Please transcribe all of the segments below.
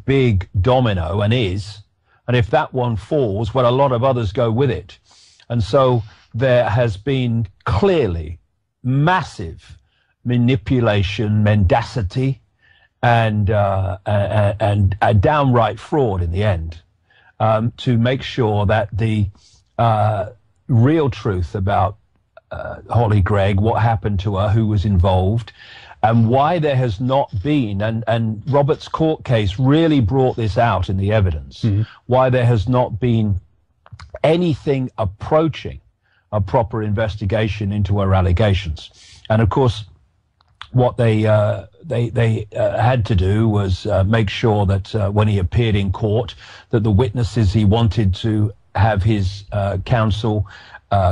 big domino, and is. And if that one falls, well, a lot of others go with it. And so there has been clearly massive manipulation, mendacity, and a downright fraud in the end, to make sure that the real truth about Holly Gregg, what happened to her, who was involved, and why there has not been, and Robert's court case really brought this out in the evidence, why there has not been anything approaching a proper investigation into her allegations. And of course, what they had to do was make sure that when he appeared in court, that the witnesses he wanted to have his counsel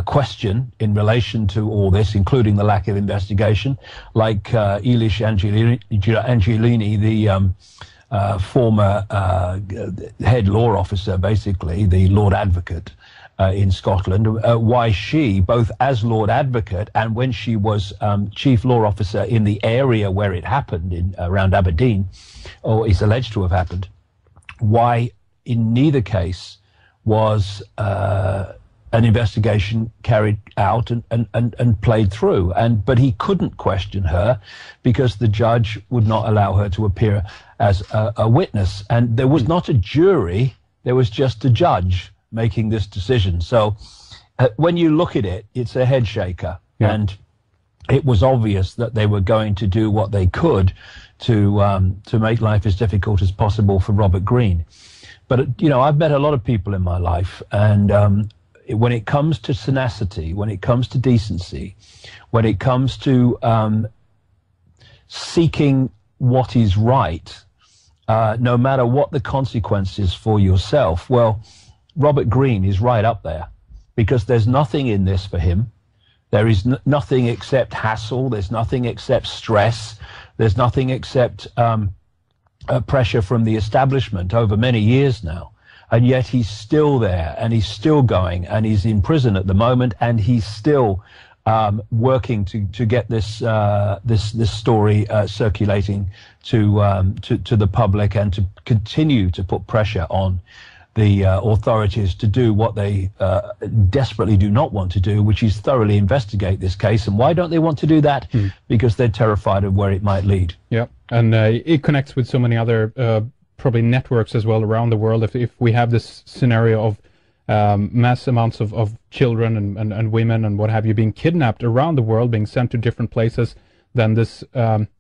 question in relation to all this, including the lack of investigation, like Elish Angelini, the former head law officer, basically, the Lord Advocate in Scotland, why she, both as Lord Advocate and when she was chief law officer in the area where it happened, in around Aberdeen, or is alleged to have happened, why in neither case was an investigation carried out and played through. But he couldn't question her because the judge would not allow her to appear as a witness. And there was not a jury, there was just a judge making this decision. So when you look at it, it's a head shaker. Yeah. And it was obvious that they were going to do what they could to make life as difficult as possible for Robert Greene. But, you know, I've met a lot of people in my life, and when it comes to tenacity, when it comes to decency, when it comes to seeking what is right, no matter what the consequences for yourself, well, Robert Greene is right up there, because there's nothing in this for him. There is nothing except hassle. There's nothing except stress. There's nothing except pressure from the establishment over many years now. And yet he's still there, and he's still going, and he's in prison at the moment, and he's still working to get this this story circulating to the public, and to continue to put pressure on the authorities to do what they desperately do not want to do, which is thoroughly investigate this case. And why don't they want to do that? Because they're terrified of where it might lead. Yeah, and it connects with so many other probably networks as well around the world. If we have this scenario of mass amounts of children and women and what have you being kidnapped around the world, being sent to different places, then this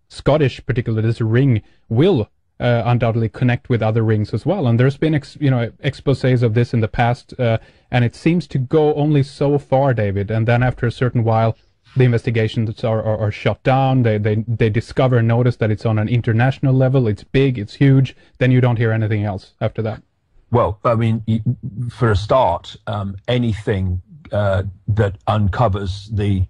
Scottish, particularly this ring, will undoubtedly connect with other rings as well. And there's been exposés of this in the past, and it seems to go only so far, David. And then after a certain while, the investigations are shut down. They discover, notice that it's on an international level. It's big, it's huge. Then you don't hear anything else after that. Well, I mean, for a start, anything that uncovers the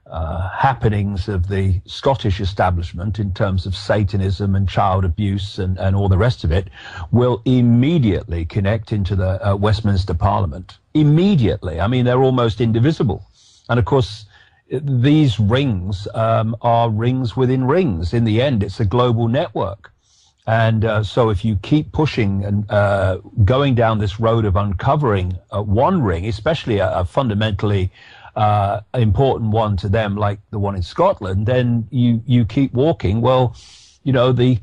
happenings of the Scottish establishment in terms of Satanism and child abuse and all the rest of it will immediately connect into the Westminster Parliament. Immediately. I mean, they're almost indivisible. And of course, these rings are rings within rings. In the end, it's a global network. And so if you keep pushing and going down this road of uncovering one ring, especially a fundamentally important one to them, like the one in Scotland, then you keep walking. Well, you know, the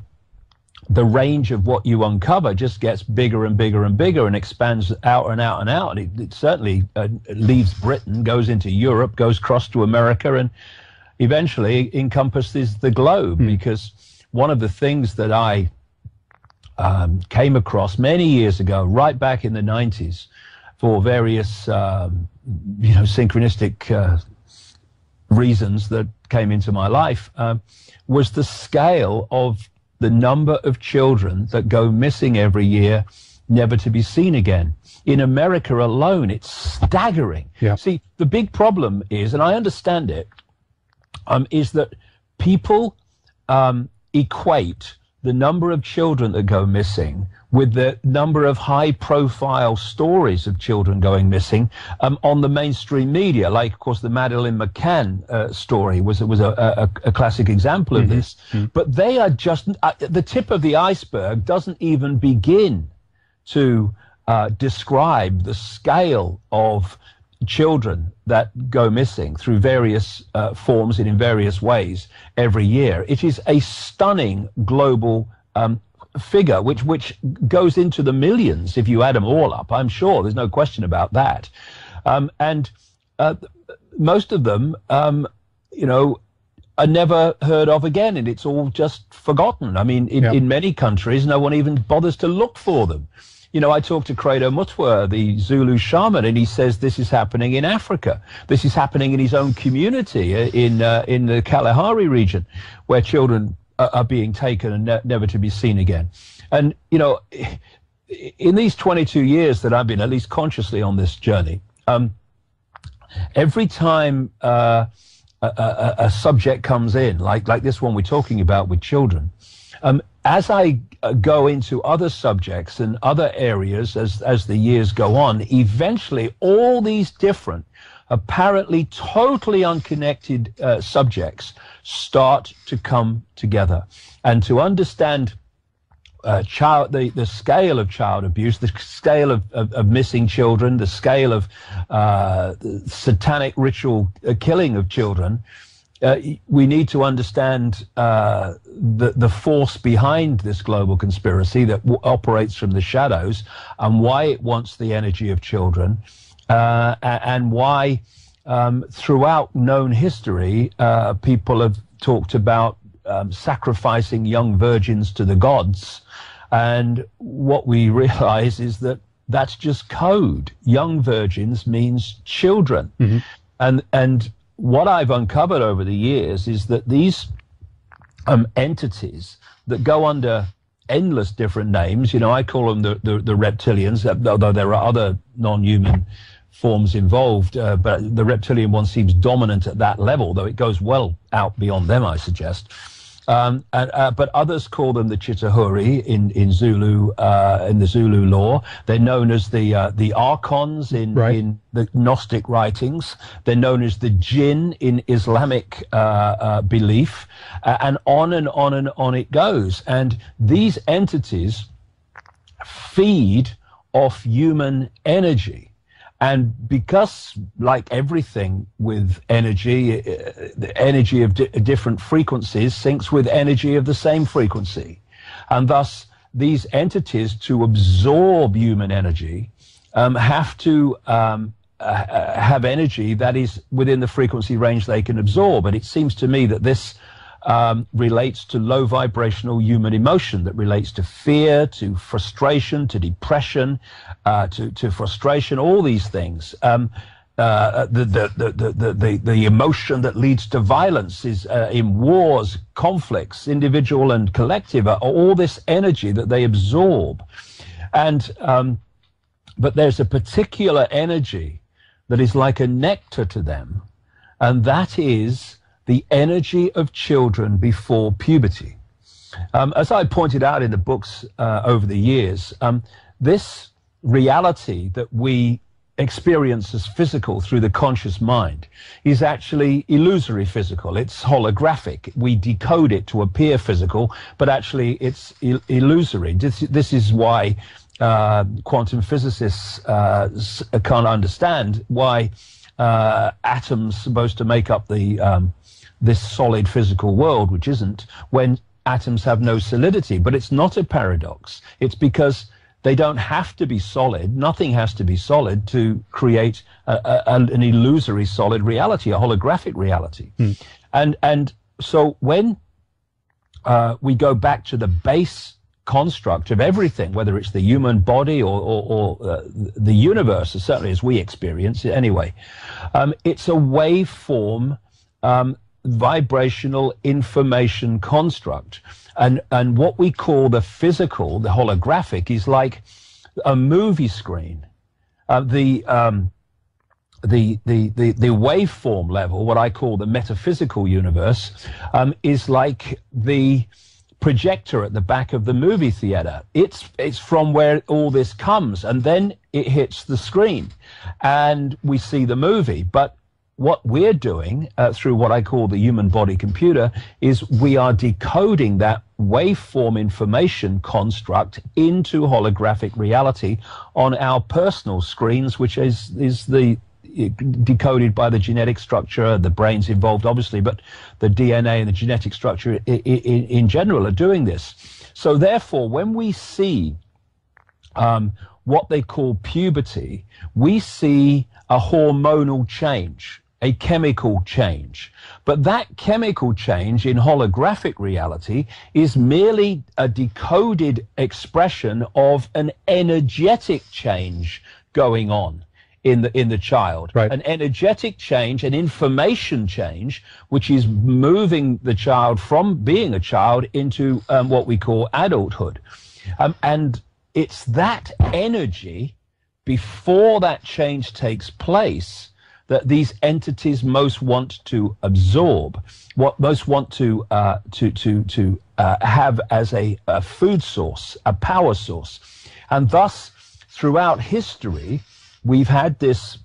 range of what you uncover just gets bigger and bigger and bigger, and expands out and out and out. And it certainly leaves Britain, goes into Europe, goes across to America, and eventually encompasses the globe. Because one of the things that I came across many years ago, right back in the 90s, for various synchronistic reasons that came into my life, was the scale of the number of children that go missing every year, never to be seen again. In America alone, it's staggering. Yeah. See, the big problem is, and I understand it, is that people equate the number of children that go missing with the number of high-profile stories of children going missing on the mainstream media. Like, of course, the Madeleine McCann story was a classic example of this. But they are just the tip of the iceberg. Doesn't even begin to describe the scale of children that go missing through various forms and in various ways every year. It is a stunning global figure, which goes into the millions if you add them all up. I'm sure there's no question about that. And most of them, are never heard of again, and it's all just forgotten. I mean, in many countries, no one even bothers to look for them. I talked to Credo Mutwa, the Zulu shaman, and he says this is happening in Africa. This is happening in his own community in the Kalahari region, where children are being taken and never to be seen again. And, in these 22 years that I've been at least consciously on this journey, every time a subject comes in, like this one we're talking about with children, as I go into other subjects and other areas as the years go on, eventually all these different, apparently totally unconnected subjects start to come together. And to understand the scale of child abuse, the scale of missing children, the scale of satanic ritual killing of children, we need to understand the force behind this global conspiracy that operates from the shadows, and why it wants the energy of children, and why throughout known history people have talked about sacrificing young virgins to the gods. And what we realize is that that's just code. Young virgins means children. And what I've uncovered over the years is that these entities that go under endless different names, I call them the reptilians, although there are other non-human forms involved, but the reptilian one seems dominant at that level, though it goes well out beyond them, I suggest. But others call them the Chitahuri in Zulu, in the Zulu law. They're known as the archons in the Gnostic writings. They're known as the jinn in Islamic belief, and on and on and on it goes. And these entities feed off human energy. And because, like everything with energy, the energy of different frequencies syncs with energy of the same frequency. And thus, these entities, to absorb human energy, have to have energy that is within the frequency range they can absorb. And it seems to me that this relates to low vibrational human emotion, that relates to fear, to frustration, to depression, to frustration, all these things. The emotion that leads to violence is in wars, conflicts, individual and collective, all this energy that they absorb. And but there's a particular energy that is like a nectar to them, and that is the energy of children before puberty. As I pointed out in the books over the years, this reality that we experience as physical through the conscious mind is actually illusory physical. It's holographic. We decode it to appear physical, but actually it's illusory. This is why quantum physicists can't understand why atoms supposed to make up this solid physical world, which isn't, when atoms have no solidity. But it's not a paradox. It's because they don't have to be solid. Nothing has to be solid to create an illusory solid reality, a holographic reality. And so when we go back to the base construct of everything, whether it's the human body or the universe, certainly as we experience it anyway, it's a waveform vibrational information construct, and what we call the physical, the holographic, is like a movie screen. The waveform level, what I call the metaphysical universe, is like the projector at the back of the movie theater. It's from where all this comes, and then it hits the screen and we see the movie. But what we're doing through what I call the human body computer is we are decoding that waveform information construct into holographic reality on our personal screens, which is the decoded by the genetic structure. The brain's involved, obviously, but the DNA and the genetic structure in general are doing this. So therefore, when we see what they call puberty, we see a hormonal change, a chemical change. But that chemical change in holographic reality is merely a decoded expression of an energetic change going on in the child. Right. An energetic change, an information change, which is moving the child from being a child into what we call adulthood. And it's that energy before that change takes place that these entities most want to absorb, what most want to have as a food source, a power source. And thus, throughout history, we've had this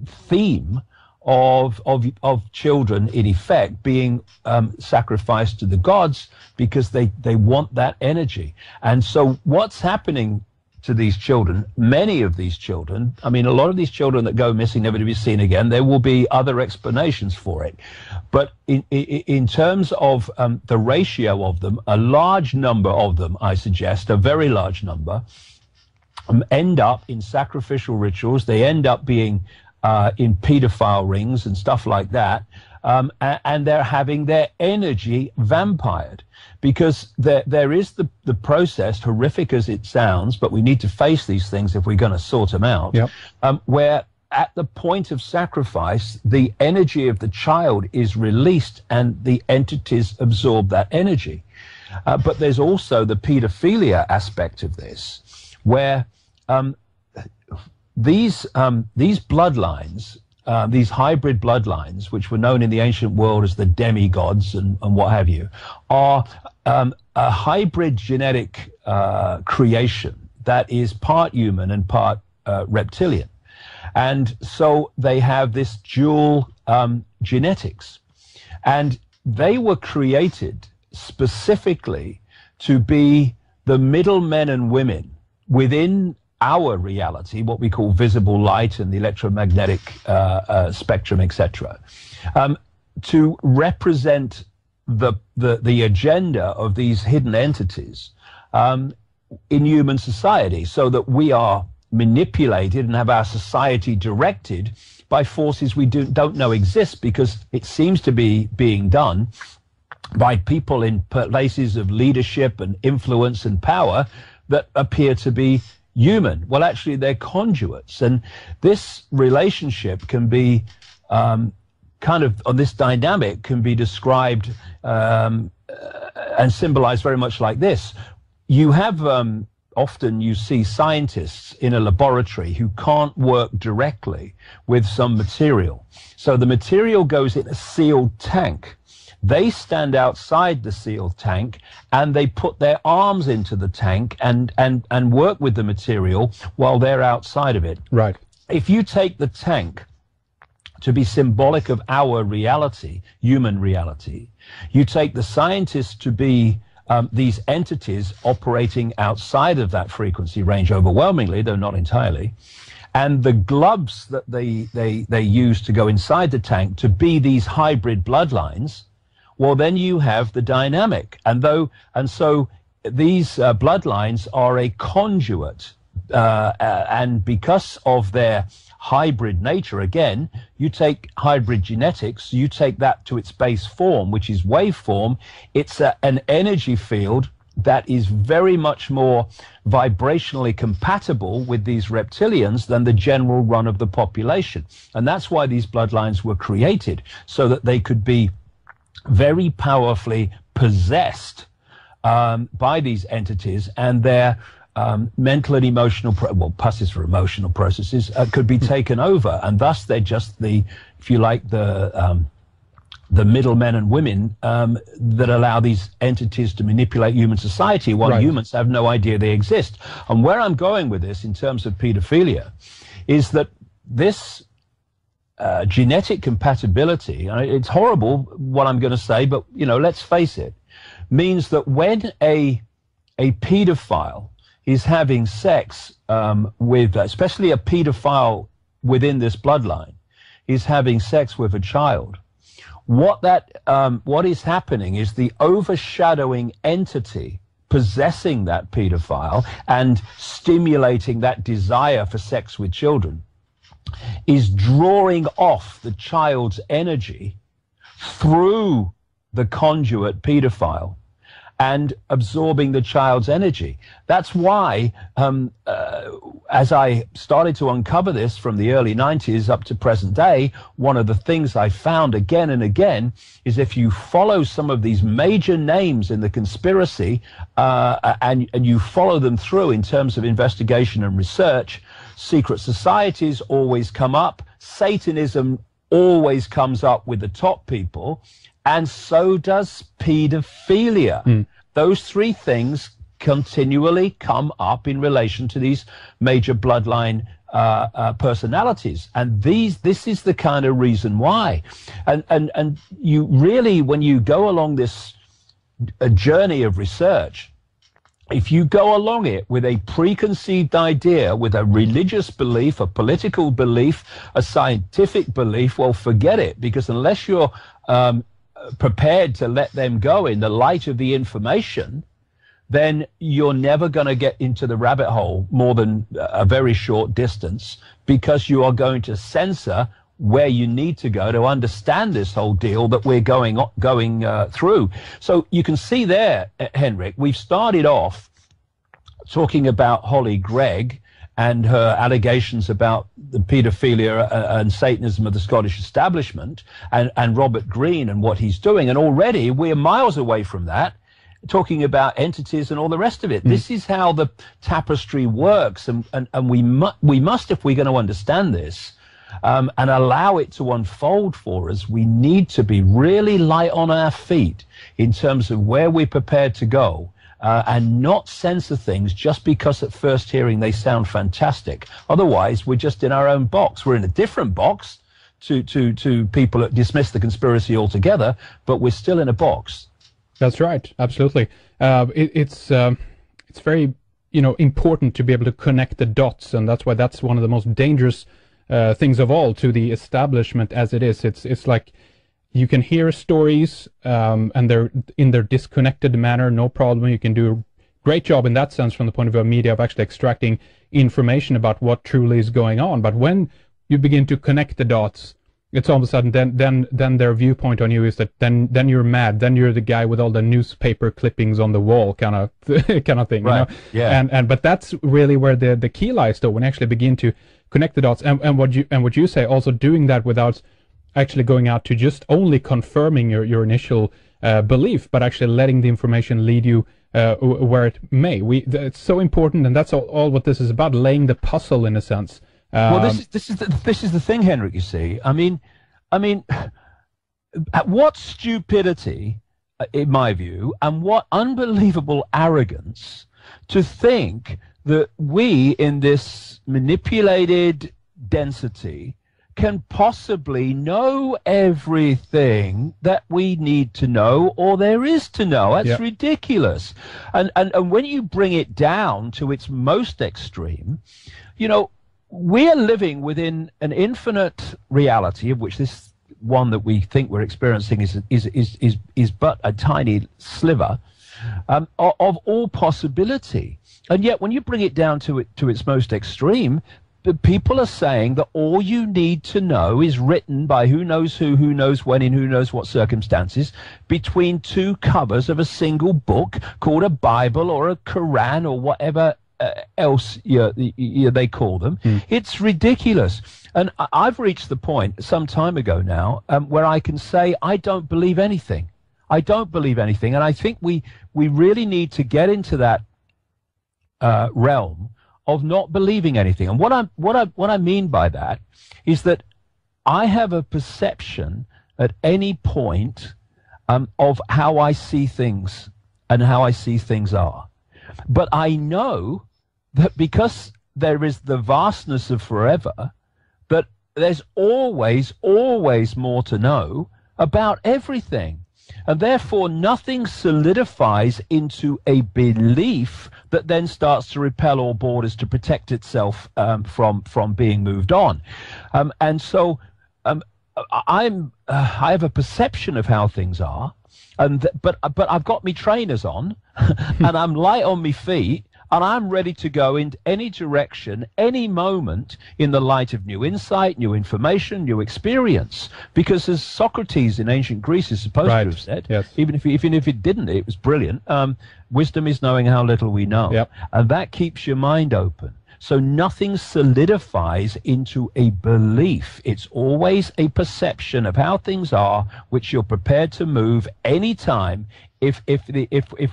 theme of children, in effect, being sacrificed to the gods because they want that energy. And so what's happening to these children, many of these children, I mean, a lot of these children that go missing, never to be seen again, there will be other explanations for it. But in terms of the ratio of them, a large number of them, I suggest, a very large number, end up in sacrificial rituals. They end up being in pedophile rings and stuff like that. And they're having their energy vampired, because there is the process, horrific as it sounds, but we need to face these things if we're going to sort them out, yep. Where at the point of sacrifice, the energy of the child is released and the entities absorb that energy. But there's also the pedophilia aspect of this, where these bloodlines, these hybrid bloodlines, which were known in the ancient world as the demigods and what have you, are a hybrid genetic creation that is part human and part reptilian. And so they have this dual genetics. And they were created specifically to be the middlemen and women within our reality, what we call visible light and the electromagnetic spectrum, etc., to represent the agenda of these hidden entities in human society, so that we are manipulated and have our society directed by forces we don't know exist, because it seems to be being done by people in places of leadership and influence and power that appear to be human. Well, actually, they're conduits. And this relationship can be this dynamic can be described and symbolized very much like this. You have, often you see scientists in a laboratory who can't work directly with some material. So the material goes in a sealed tank. They stand outside the sealed tank and they put their arms into the tank and work with the material while they're outside of it. Right. If you take the tank to be symbolic of our reality, human reality, you take the scientists to be these entities operating outside of that frequency range overwhelmingly, though not entirely, and the gloves that they use to go inside the tank to be these hybrid bloodlines, well, then you have the dynamic. And so these bloodlines are a conduit, and because of their hybrid nature, again, you take hybrid genetics, you take that to its base form, which is waveform. It's an energy field that is very much more vibrationally compatible with these reptilians than the general run of the population. And that's why these bloodlines were created, so that they could be very powerfully possessed by these entities, and their mental and emotional, pus is for emotional processes, could be taken over, and thus they're just if you like, the the middlemen and women that allow these entities to manipulate human society while humans have no idea they exist. And where I'm going with this in terms of pedophilia is that this genetic compatibility, it's horrible what I'm going to say, but, you know, let's face it, means that when a pedophile is having sex with, especially a pedophile within this bloodline, is having sex with a child, what is happening is the overshadowing entity possessing that pedophile and stimulating that desire for sex with children is drawing off the child's energy through the conduit pedophile and absorbing the child's energy. That's why, as I started to uncover this from the early 90s up to present day, one of the things I found again and again is if you follow some of these major names in the conspiracy and you follow them through in terms of investigation and research, secret societies always come up, Satanism always comes up with the top people, and so does pedophilia. Those three things continually come up in relation to these major bloodline personalities. And this is the kind of reason why. And you really, when you go along this journey of research, if you go along it with a preconceived idea, with a religious belief, a political belief, a scientific belief, well, forget it, because unless you're prepared to let them go in the light of the information, then you're never going to get into the rabbit hole more than a very short distance, because you are going to censor where you need to go to understand this whole deal that we're going through. So you can see there, Henrik, we've started off talking about Holly Gregg and her allegations about the pedophilia and Satanism of the Scottish establishment, and Robert Greene and what he's doing. And already we're miles away from that, talking about entities and all the rest of it. This is how the tapestry works. And we must, if we're going to understand this, and allow it to unfold for us, we need to be really light on our feet in terms of where we're prepared to go, and not censor things just because at first hearing they sound fantastic. Otherwise, we're just in our own box. We're in a different box to people that dismiss the conspiracy altogether, but we're still in a box. That's right. Absolutely. It's very, important to be able to connect the dots, and that's why that's one of the most dangerous things of all to the establishment as it is. It's like you can hear stories and they're in their disconnected manner, no problem. You can do a great job in that sense from the point of view of media of actually extracting information about what truly is going on. But when you begin to connect the dots, it's all of a sudden then their viewpoint on you is that then you're mad, then you're the guy with all the newspaper clippings on the wall kind of thing, right. Yeah. And but that's really where the key lies, though, when you actually begin to connect the dots, and what you say, also doing that without actually going out to just only confirming your initial belief, but actually letting the information lead you where it may. It's so important, and that's all what this is about, laying the puzzle in a sense. Well, this is the thing, Henrik. You see, I mean, what stupidity, in my view, and what unbelievable arrogance to think that we in this manipulated density can possibly know everything that we need to know or there is to know. That's ridiculous. And when you bring it down to its most extreme, we're living within an infinite reality, of which this one that we think we're experiencing is but a tiny sliver of all possibility. And yet, when you bring it down to its most extreme, people are saying that all you need to know is written by who knows when, in who knows what circumstances, between two covers of a single book called a Bible or a Quran or whatever else they call them. It's ridiculous. And I've reached the point some time ago now where I can say I don't believe anything. I don't believe anything. And I think we really need to get into that realm of not believing anything. And what I mean by that is that I have a perception at any point of how I see things and how I see things are. But I know that because there is the vastness of forever, that there's always, always more to know about everything. And therefore, nothing solidifies into a belief that then starts to repel all borders to protect itself from being moved on. And so I have a perception of how things are, but I've got me trainers on, and I'm light on my feet, and I'm ready to go in any direction, any moment, in the light of new insight, new information, new experience. Because as Socrates in ancient Greece is supposed to have said, yes. even if it didn't, it was brilliant. Wisdom is knowing how little we know. Yep. And that keeps your mind open. So nothing solidifies into a belief. It's always a perception of how things are, which you're prepared to move anytime if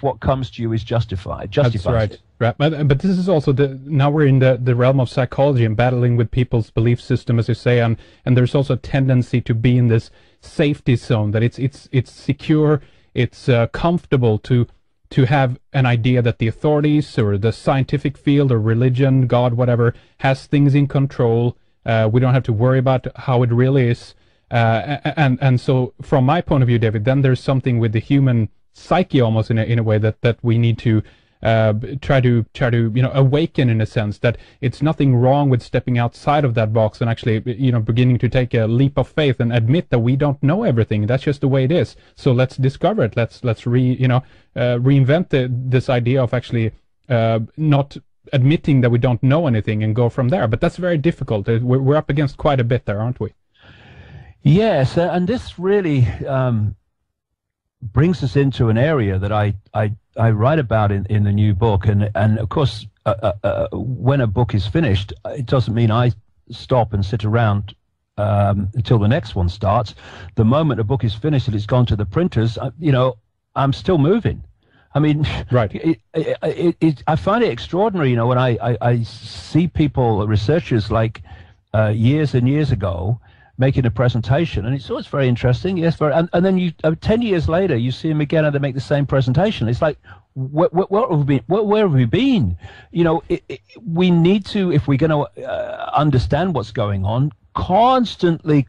what comes to you is justified. That's right. Right. But this is also now we're in the realm of psychology and battling with people's belief system, as you say, and there's also a tendency to be in this safety zone, that it's secure, it's comfortable to have an idea that the authorities or the scientific field or religion, God, whatever, has things in control. We don't have to worry about how it really is. And so from my point of view, David, then there's something with the human psyche almost in a way that we need to try to awaken, in a sense, that it's nothing wrong with stepping outside of that box and actually beginning to take a leap of faith and admit that we don't know everything. That's just the way it is. So let's discover it. Let's reinvent this idea of actually not admitting that we don't know anything and go from there. But that's very difficult. We're up against quite a bit there, aren't we? Yes, and this really brings us into an area that I write about in the new book, and of course when a book is finished, it doesn't mean I stop and sit around until the next one starts. The moment a book is finished and it's gone to the printers, I'm still moving. I mean, right. I find it extraordinary, when I see people, researchers like years and years ago, making a presentation, and it's always very interesting. Yes, and then you 10 years later, you see them again, and they make the same presentation. It's like, where have we been? We need to, if we're going to understand what's going on, constantly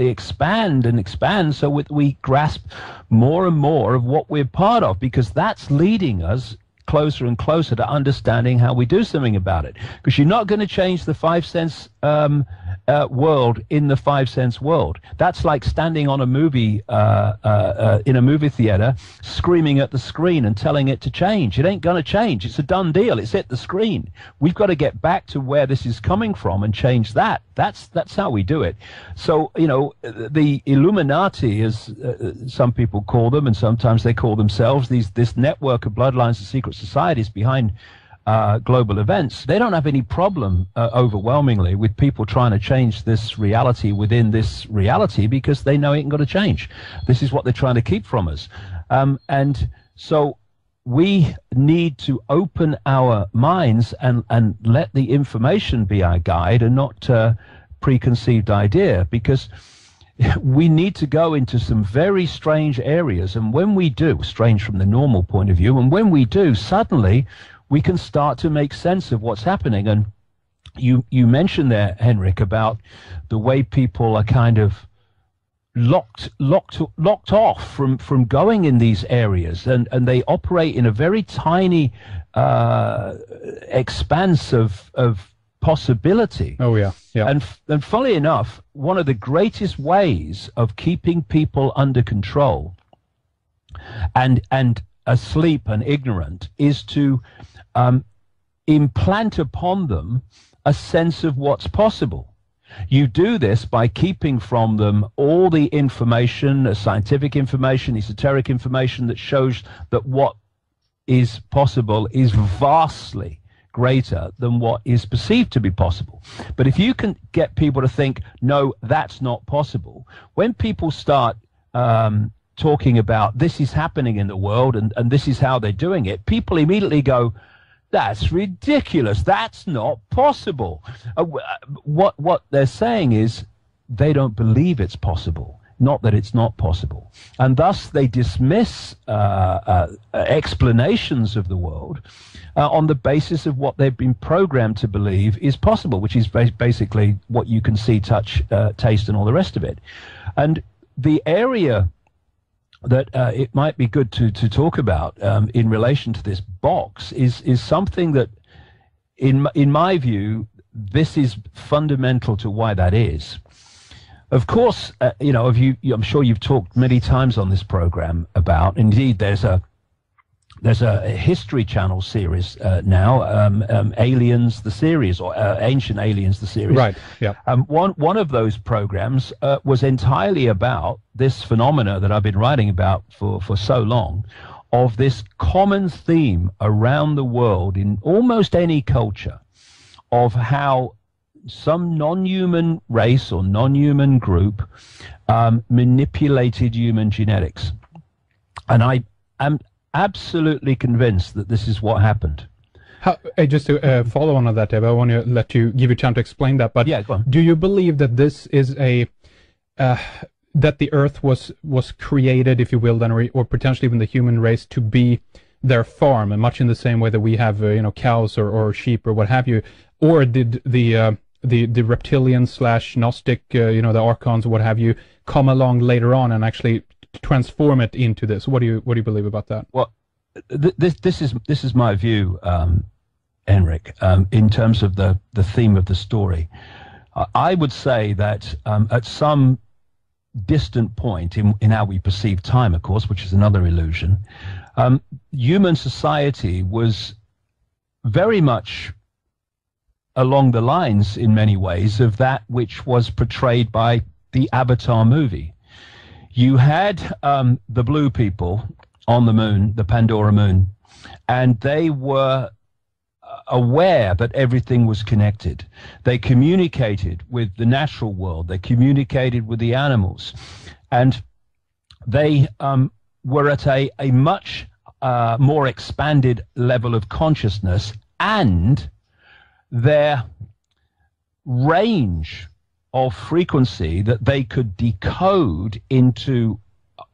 expand, so we grasp more and more of what we're part of, because that's leading us closer and closer to understanding how we do something about it. Because you're not going to change the 5 sense world in the 5 sense world. That's like standing on a movie in a movie theater, screaming at the screen and telling it to change. It ain't going to change. It's a done deal. It's at the screen. We've got to get back to where this is coming from and change that. That's how we do it. So the Illuminati, as some people call them, and sometimes they call themselves, this network of bloodlines and secret societies behind global events, they don't have any problem overwhelmingly with people trying to change this reality within this reality, because they know it ain't going to change. This is what they're trying to keep from us. And so we need to open our minds and let the information be our guide, and not preconceived idea, because we need to go into some very strange areas. And when we do, strange from the normal point of view, and when we do, suddenly we can start to make sense of what's happening. And you mentioned there, Henrik, about the way people are kind of locked off from going in these areas, and they operate in a very tiny expanse of possibility. Oh yeah. And funnily enough, one of the greatest ways of keeping people under control and asleep and ignorant is to implant upon them a sense of what's possible. You do this by keeping from them all the information, scientific information, esoteric information, that shows that what is possible is vastly greater than what is perceived to be possible. But if you can get people to think, no, that's not possible, when people start talking about this is happening in the world and this is how they're doing it, people immediately go, that's ridiculous, that's not possible. What they're saying is they don't believe it's possible. not that it's not possible. And thus they dismiss explanations of the world on the basis of what they've been programmed to believe is possible, which is basically what you can see, touch, taste, and all the rest of it. And the area that it might be good to talk about in relation to this box is something that, in my view, this is fundamental to why that is. Of course, I'm sure you've talked many times on this program about. Indeed, there's a History Channel series now, Aliens the series, or Ancient Aliens the series. Right. Yeah. One of those programs was entirely about this phenomena that I've been writing about for so long, of this common theme around the world in almost any culture, of how some non-human race or non-human group manipulated human genetics. And I am absolutely convinced that this is what happened. Just to follow on that, Dave, I want to give you time to explain that. But yeah, go on. Do you believe that this is that the Earth was created, if you will, then, or potentially even the human race, to be their farm, and much in the same way that we have cows or sheep or what have you, or did the reptilian / Gnostic, the Archons, what have you, come along later on and actually transform it into this? What do you believe about that? Well, this is my view, Henrik, in terms of the theme of the story. I would say that at some distant point in how we perceive time, of course, which is another illusion, human society was very much along the lines, in many ways, of that which was portrayed by the Avatar movie. You had the blue people on the moon, the Pandora moon, and they were aware that everything was connected. They communicated with the natural world. They communicated with the animals. And they were at a much more expanded level of consciousness, and their range of frequency that they could decode into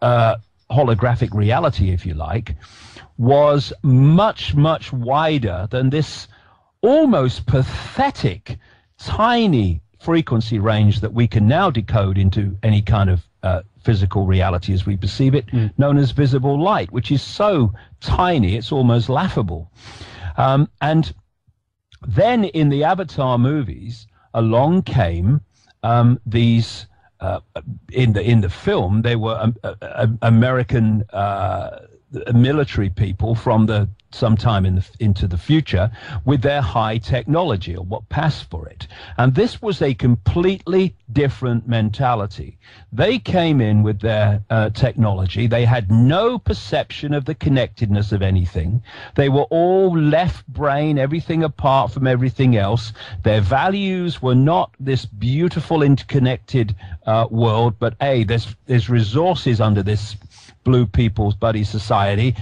holographic reality, if you like, was much, much wider than this almost pathetic, tiny frequency range that we can now decode into any kind of physical reality as we perceive it, known as visible light, which is so tiny it's almost laughable. And then in the Avatar movies, along came these, in the film, they were American military people from sometime into the future, with their high technology, or what passed for it. And this was a completely different mentality. They came in with their technology. They had no perception of the connectedness of anything. They were all left brain, everything apart from everything else. Their values were not this beautiful interconnected world, but there's resources under this blue people's buddy society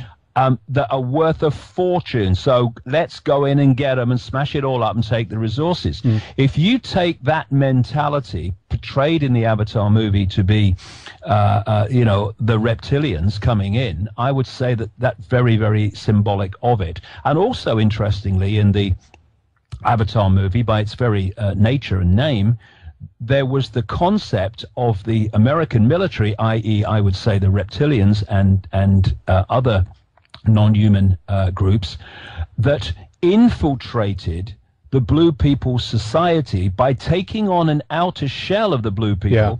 that are worth a fortune, so let's go in and get them and smash it all up and take the resources. If you take that mentality portrayed in the Avatar movie to be the reptilians coming in, I would say that that's very, very symbolic of it. And also, interestingly, in the Avatar movie, by its very nature and name, there was the concept of the American military, i.e., I would say the reptilians and other non-human groups, that infiltrated the blue people society by taking on an outer shell of the blue people,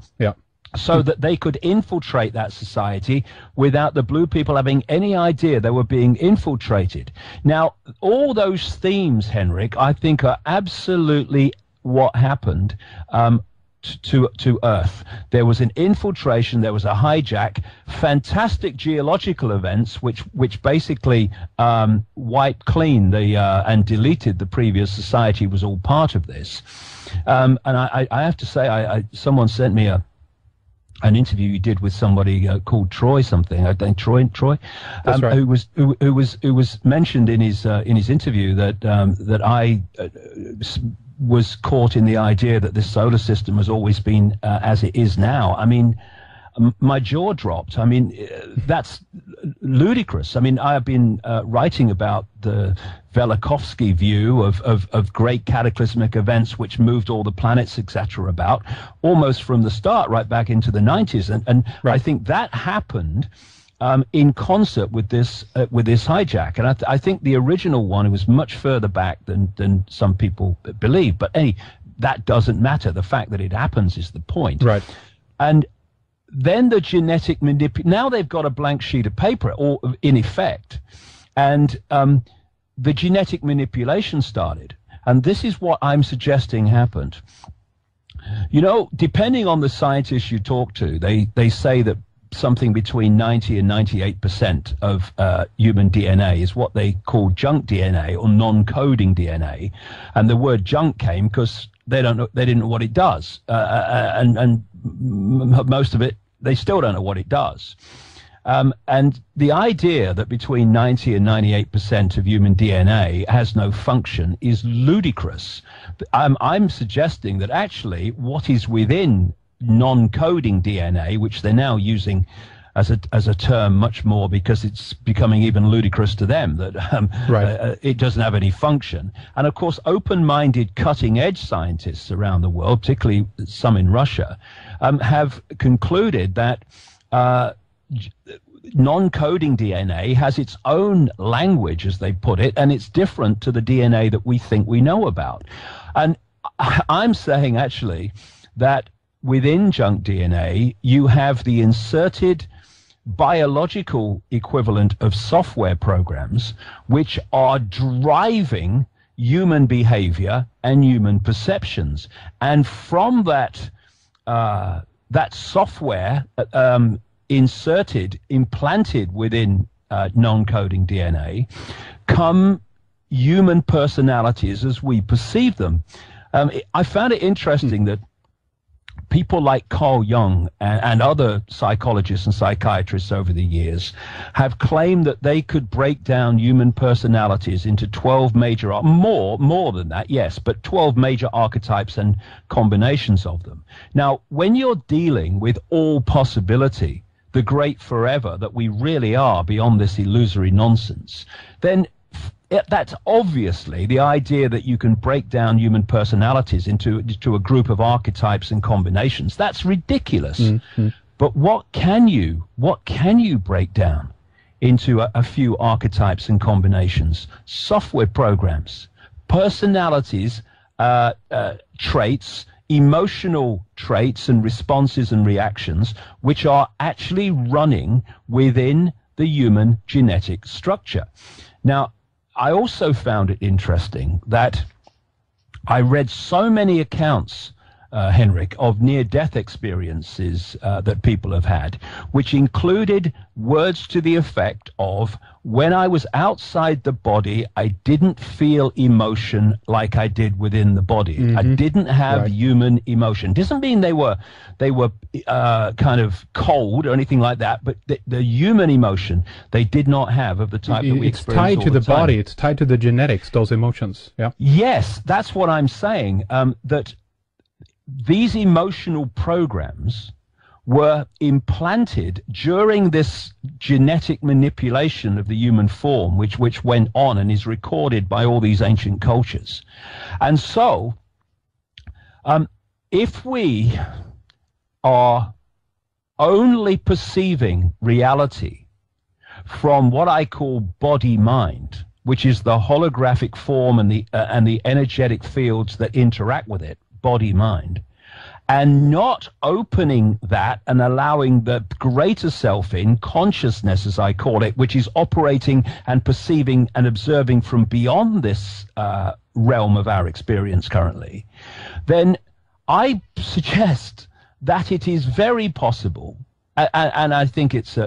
so that they could infiltrate that society without the blue people having any idea they were being infiltrated. Now, all those themes, Henrik, I think are absolutely what happened to Earth. There was an infiltration, there was a hijack, fantastic geological events which basically wiped clean and deleted the previous society. Was all part of this. And I have to say, someone sent me an interview you did with somebody called Troy something. I think Troy. That's right. Who was mentioned in his interview that I was caught in the idea that this solar system has always been as it is now. I mean, my jaw dropped. I mean, that's ludicrous. I mean, I have been writing about the Velikovsky view of great cataclysmic events which moved all the planets, etc., about almost from the start, right back into the 90s. And Right. I think that happened in concert with this hijack. And I think the original one was much further back than some people believe. But that doesn't matter. The fact that it happens is the point. Right. And then the genetic now they've got a blank sheet of paper, or in effect, and the genetic manipulation started. And this is what I'm suggesting happened. You know, depending on the scientists you talk to, they say that something between 90 and 98% of human DNA is what they call junk DNA, or non-coding DNA. And the word junk came because they didn't know what it does, and most of it they still don't know what it does. And the idea that between 90 and 98% of human DNA has no function is ludicrous. I'm suggesting that actually what is within non-coding DNA, which they're now using as a term much more because it's becoming even ludicrous to them, that it doesn't have any function. And of course, open-minded, cutting-edge scientists around the world, particularly some in Russia, have concluded that non-coding DNA has its own language, as they put it, and it's different to the DNA that we think we know about. And I'm saying actually that within junk DNA, you have the inserted biological equivalent of software programs which are driving human behavior and human perceptions. And from that software implanted within non-coding DNA, come human personalities as we perceive them. I found it interesting that people like Carl Jung and other psychologists and psychiatrists over the years have claimed that they could break down human personalities into 12 major, more than that, yes, but 12 major archetypes and combinations of them. Now, when you're dealing with all possibility, the great forever that we really are beyond this illusory nonsense, then that's obviously the idea that you can break down human personalities into a group of archetypes and combinations. That's ridiculous. Mm-hmm. But what can you break down into a few archetypes and combinations? Software programs, personalities, traits, emotional traits and responses and reactions, which are actually running within the human genetic structure. Now, I also found it interesting that I read so many accounts, Henrik, of near-death experiences that people have had, which included words to the effect of, when I was outside the body, I didn't feel emotion like I did within the body. Mm-hmm. I didn't have human emotion. Doesn't mean they were kind of cold or anything like that, but the human emotion they did not have of the type that we experience all the time. It's tied to the body. It's tied to the genetics, those emotions. Yeah. Yes, that's what I'm saying, that these emotional programs were implanted during this genetic manipulation of the human form, which went on and is recorded by all these ancient cultures. And so, if we are only perceiving reality from what I call body-mind, which is the holographic form and the energetic fields that interact with it, body-mind, and not opening that and allowing the greater self in, consciousness as I call it, which is operating and perceiving and observing from beyond this realm of our experience currently, then I suggest that it is very possible, and I think it's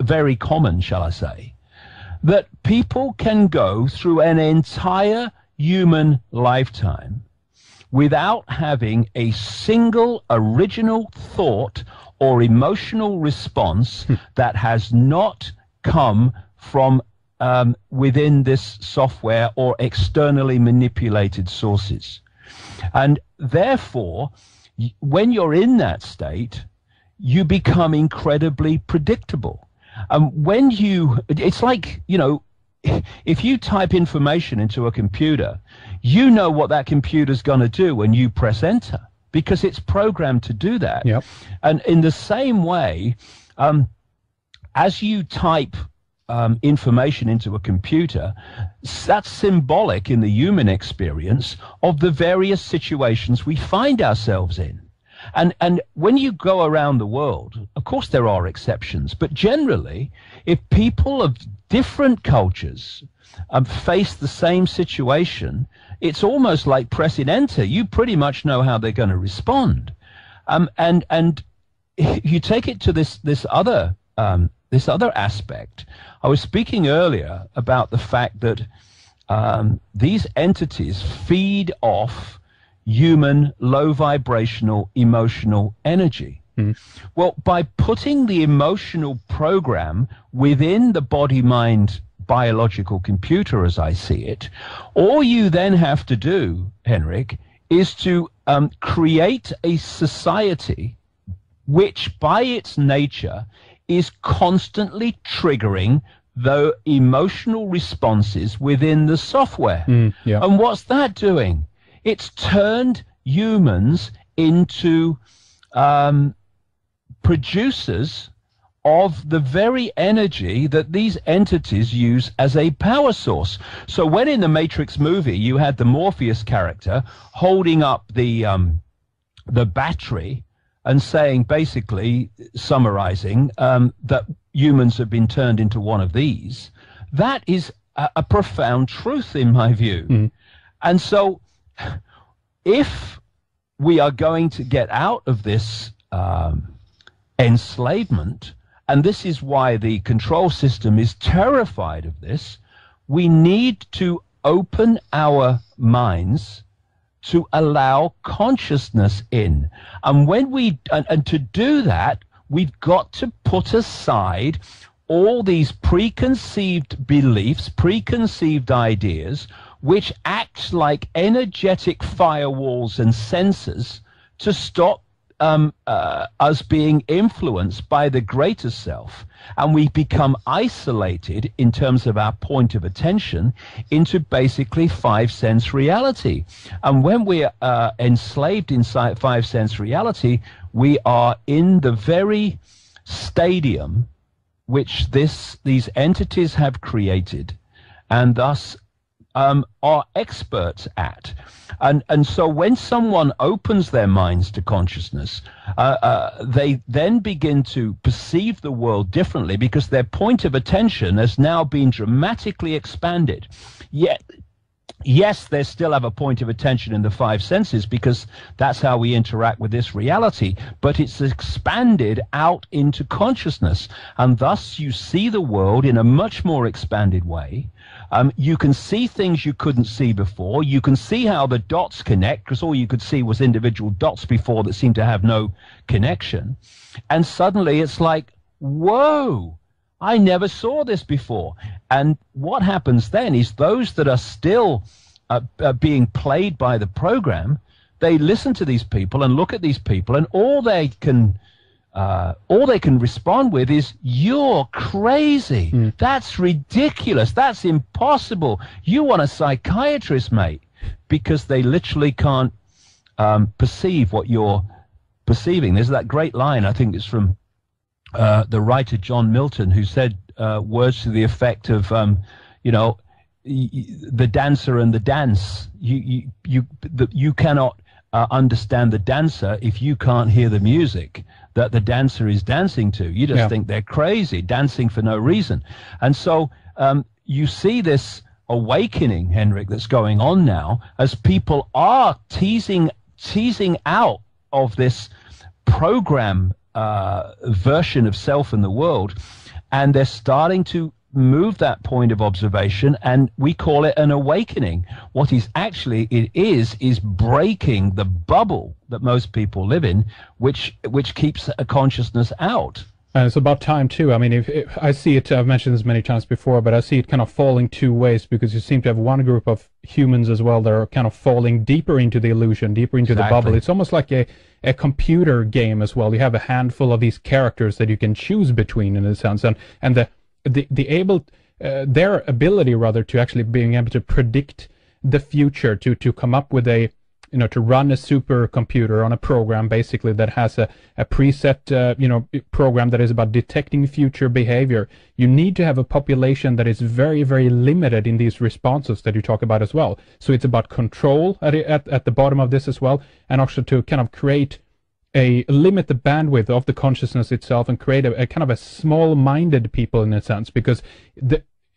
very common, shall I say, that people can go through an entire human lifetime without having a single original thought or emotional response that has not come from within this software or externally manipulated sources. And therefore, when you're in that state, you become incredibly predictable. It's like, if you type information into a computer, you know what that computer's going to do when you press enter, because it's programmed to do that. Yep. And in the same way, as you type information into a computer, that's symbolic in the human experience of the various situations we find ourselves in. And when you go around the world, of course there are exceptions, but generally, if people of different cultures face the same situation, it's almost like pressing enter. You pretty much know how they're going to respond. And you take it to this other aspect. I was speaking earlier about the fact that these entities feed off human low vibrational emotional energy. Well, by putting the emotional program within the body-mind biological computer, as I see it, all you then have to do, Henrik, is to create a society which by its nature is constantly triggering the emotional responses within the software. Yeah. And what's that doing? It's turned humans into producers of the very energy that these entities use as a power source. So when in the Matrix movie you had the Morpheus character holding up the battery and saying, basically summarizing, that humans have been turned into one of these, that is a profound truth in my view. And so if we are going to get out of this enslavement, and this is why the control system is terrified of this, we need to open our minds to allow consciousness in. And when and to do that, we've got to put aside all these preconceived beliefs, preconceived ideas, which act like energetic firewalls and sensors to stop us being influenced by the greater self, and we become isolated in terms of our point of attention into basically five sense reality. And when we are enslaved inside five sense reality, we are in the very stadium which these entities have created, and thus are experts at. And so when someone opens their minds to consciousness, they then begin to perceive the world differently, because their point of attention has now been dramatically expanded. Yet, yes, they still have a point of attention in the five senses, because that's how we interact with this reality, but it's expanded out into consciousness, and thus you see the world in a much more expanded way. You can see things you couldn't see before. You can see how the dots connect, because all you could see was individual dots before that seemed to have no connection. And suddenly it's like, whoa, I never saw this before. And what happens then is those that are still being played by the program, they listen to these people and look at these people, and all they can respond with is, "You're crazy. That's ridiculous. That's impossible. You want a psychiatrist, mate," because they literally can't perceive what you're perceiving. There's that great line, I think it's from the writer John Milton, who said words to the effect of, the dancer and the dance. You cannot understand the dancer if you can't hear the music that the dancer is dancing to. You just think they're crazy, dancing for no reason. And so you see this awakening, Henrik, that's going on now, as people are teasing out of this program version of self in the world, and they're starting to move that point of observation, and we call it an awakening. What is actually it is breaking the bubble that most people live in, which keeps a consciousness out. And it's about time too. I mean, if I see it, I've mentioned this many times before, but I see it kind of falling two ways, because you seem to have one group of humans as well that are kind of falling deeper into the illusion, deeper into the bubble. It's almost like a computer game as well. You have a handful of these characters that you can choose between, in a sense, and their ability rather to actually being able to predict the future, to come up with to run a supercomputer on a program basically that has a preset program that is about detecting future behavior. You need to have a population that is very, very limited in these responses that you talk about as well. So it's about control at the bottom of this as well, and also to kind of limit the bandwidth of the consciousness itself, and create a kind of a small-minded people, in a sense, because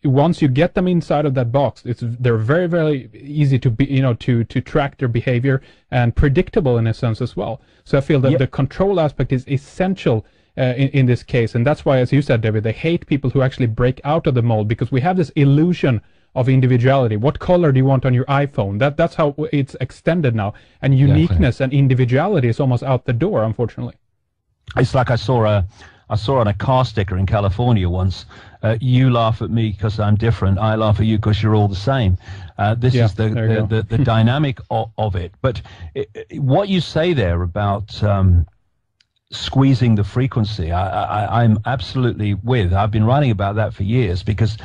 once you get them inside of that box, they're very, very easy to be, to track their behavior, and predictable in a sense as well. So I feel that the control aspect is essential in this case, and that's why, as you said, David, they hate people who actually break out of the mold, because we have this illusion of individuality. What color do you want on your iPhone? That's how it's extended now, and uniqueness and individuality is almost out the door, unfortunately. It's like I saw on a car sticker in California once, you laugh at me because I'm different, I laugh at you because you're all the same. This is the dynamic of it. But what you say there about squeezing the frequency, I'm absolutely with. I've been writing about that for years, because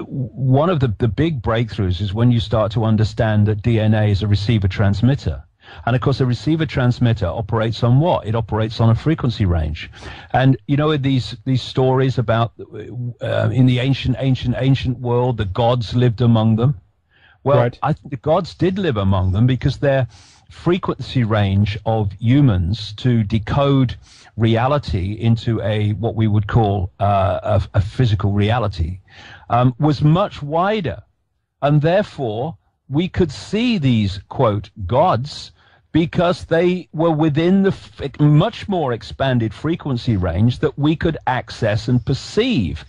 one of the big breakthroughs is when you start to understand that DNA is a receiver-transmitter. And of course, a receiver-transmitter operates on what? It operates on a frequency range. And these stories about in the ancient world, the gods lived among them. Well, right. I think the gods did live among them, because their frequency range of humans to decode reality into what we would call a physical reality was much wider, and therefore we could see these, quote, gods, because they were within the much more expanded frequency range that we could access and perceive.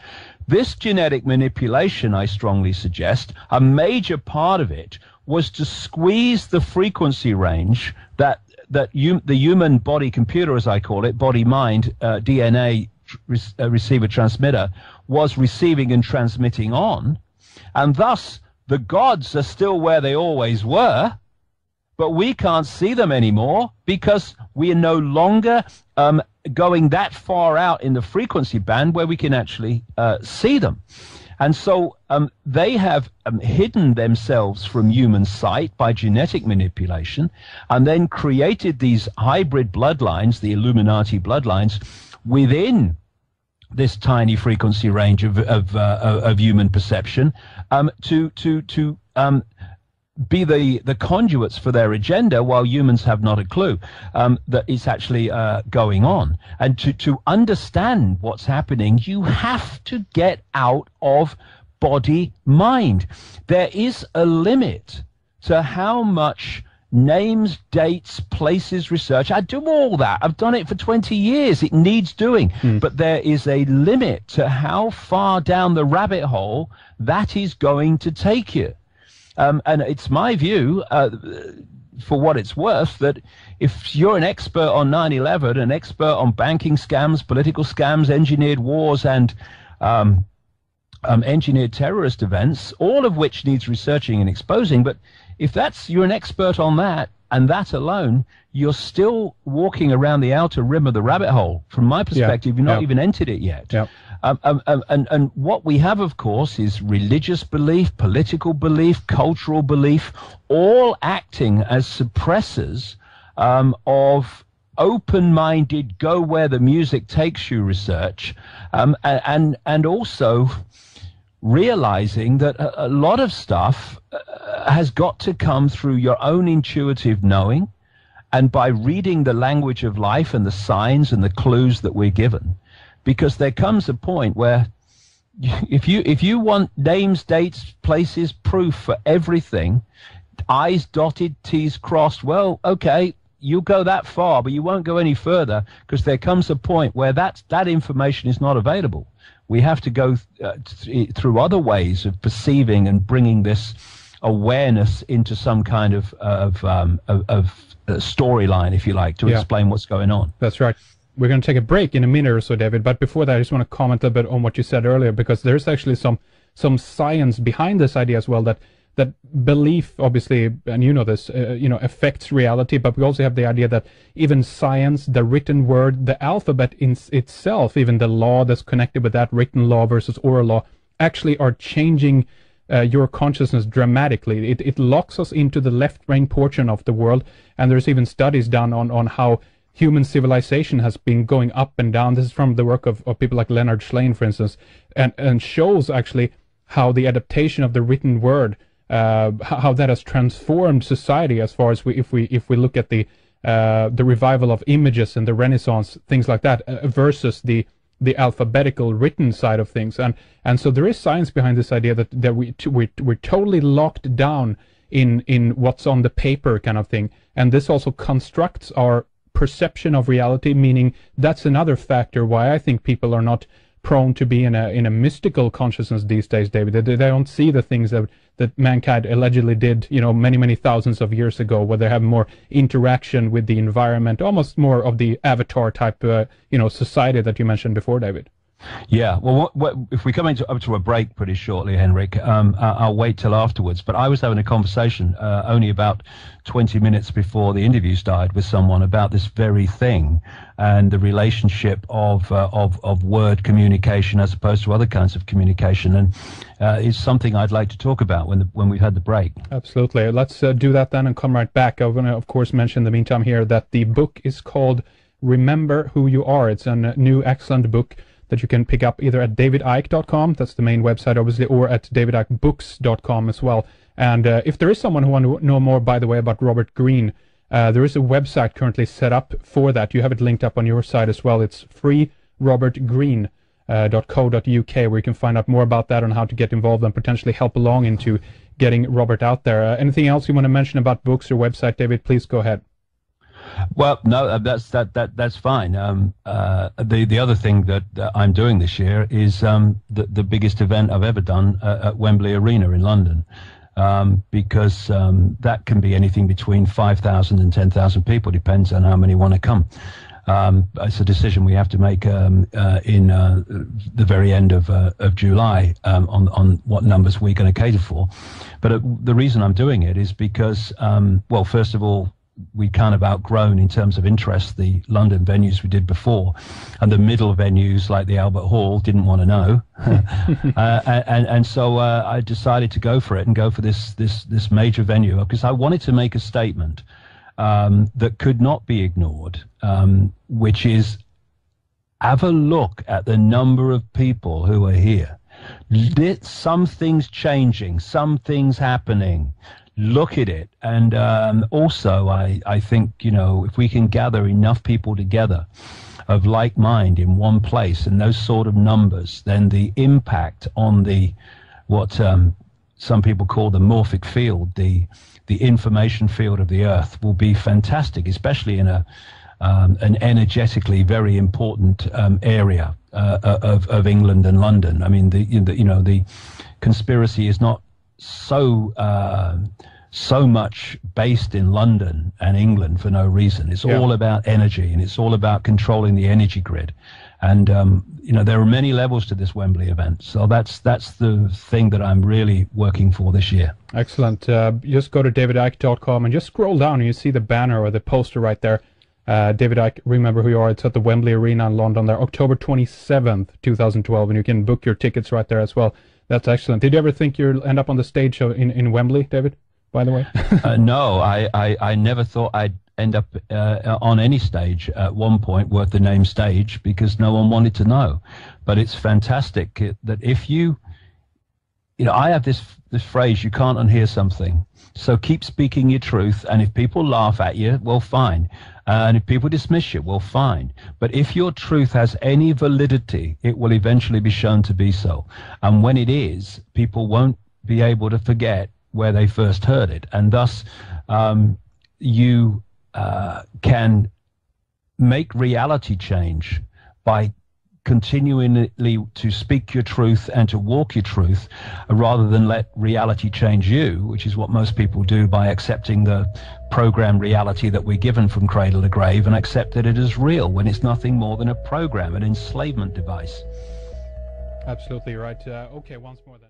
This genetic manipulation, I strongly suggest, a major part of it was to squeeze the frequency range that the human body computer, as I call it, body-mind, DNA receiver-transmitter, was receiving and transmitting on, and thus the gods are still where they always were, but we can't see them anymore, because we are no longer going that far out in the frequency band where we can actually see them. And so they have hidden themselves from human sight by genetic manipulation, and then created these hybrid bloodlines, the Illuminati bloodlines, within this tiny frequency range of human perception, to be the conduits for their agenda, while humans have not a clue that it's actually going on. And to understand what's happening, you have to get out of body-mind. There is a limit to how much names, dates, places, research. I do all that. I've done it for 20 years. It needs doing. But there is a limit to how far down the rabbit hole that is going to take you. And it's my view, for what it's worth, that if you're an expert on 9/11, an expert on banking scams, political scams, engineered wars, and engineered terrorist events, all of which needs researching and exposing, but if you're an expert on that, and that alone, you're still walking around the outer rim of the rabbit hole. From my perspective, you've not even entered it yet. And what we have, of course, is religious belief, political belief, cultural belief, all acting as suppressors of open-minded, go where the music takes you research, and also realizing that a lot of stuff has got to come through your own intuitive knowing, and by reading the language of life and the signs and the clues that we're given. Because there comes a point where if you want names, dates, places, proof for everything, I's dotted, T's crossed, well, okay, you'll go that far, but you won't go any further, because there comes a point where that information is not available. We have to go through other ways of perceiving and bringing this awareness into some kind of storyline, if you like, to explain what's going on. That's right. we're going to take a break in a minute or so, David. But before that, I just want to comment a bit on what you said earlier, because there's actually some science behind this idea as well, that belief, obviously, and you know this, affects reality. But we also have the idea that even science, the written word, the alphabet in itself, even the law that's connected with that, written law versus oral law, actually are changing your consciousness dramatically. It locks us into the left brain portion of the world, and there's even studies done on how human civilization has been going up and down. This is from the work of people like Leonard Schlein, for instance, and shows actually how the adaptation of the written word, how that has transformed society, as far as if we look at the revival of images and the Renaissance, things like that, versus the alphabetical written side of things, and so there is science behind this idea that we're totally locked down in what's on the paper kind of thing, and this also constructs our perception of reality. Meaning that's another factor why I think people are not prone to be in a mystical consciousness these days, David. They don't see the things that mankind allegedly did, many thousands of years ago, where they have more interaction with the environment, almost more of the avatar type, society that you mentioned before, David. Yeah, well, if we come up to a break pretty shortly, Henrik, I'll wait till afterwards. But I was having a conversation only about 20 minutes before the interview started with someone about this very thing and the relationship of word communication as opposed to other kinds of communication, and it's something I'd like to talk about when we've had the break. Absolutely. Let's do that then and come right back. I'm going to, of course, mention in the meantime here that the book is called Remember Who You Are. It's a new excellent book that you can pick up either at davidicke.com, that's the main website obviously, or at davidickebooks.com as well. And if there is someone who wants to know more, by the way, about Robert Greene, there is a website currently set up for that. You have it linked up on your site as well. It's freerobertgreene.co.uk, where you can find out more about that and how to get involved and potentially help along into getting Robert out there. Anything else you want to mention about books or website, David? Please go ahead. Well, no, that's fine. The other thing that I'm doing this year is the biggest event I've ever done at Wembley Arena in London, because that can be anything between 5,000 and 10,000 people, depends on how many want to come. It's a decision we have to make in the very end of July on what numbers we're going to cater for. But the reason I'm doing it is because, well, first of all, we kind of outgrown in terms of interest the London venues we did before, and the middle venues like the Albert Hall didn't want to know, and so I decided to go for it and go for this major venue, because I wanted to make a statement that could not be ignored, which is, have a look at the number of people who are here. Some things changing, some things happening. Look at it. And also, I think, if we can gather enough people together of like mind in one place and those sort of numbers, then the impact on what some people call the morphic field, the information field of the Earth, will be fantastic, especially in an energetically very important area of England and London. I mean, the conspiracy is not so much based in London and England for no reason. It's all about energy, and it's all about controlling the energy grid. And there are many levels to this Wembley event. So that's the thing that I'm really working for this year. Excellent. Just go to davidicke.com and just scroll down and you see the banner or the poster right there. David Icke, Remember Who You Are. It's at the Wembley Arena in London there, October 27th, 2012, and you can book your tickets right there as well. That's excellent. Did you ever think you'll end up on the stage show in Wembley, David, by the way? No, I never thought I'd end up on any stage at one point worth the name stage, because no one wanted to know. But it's fantastic that if I have this phrase, you can't unhear something. So keep speaking your truth, and if people laugh at you, well, fine. And if people dismiss you, well, fine. But if your truth has any validity, it will eventually be shown to be so. And when it is, people won't be able to forget where they first heard it. And thus, you can make reality change by continually to speak your truth and to walk your truth, rather than let reality change you, which is what most people do by accepting the program reality that we're given from cradle to grave and accept that it is real when it's nothing more than a program, an enslavement device. Absolutely right. Okay, once more then.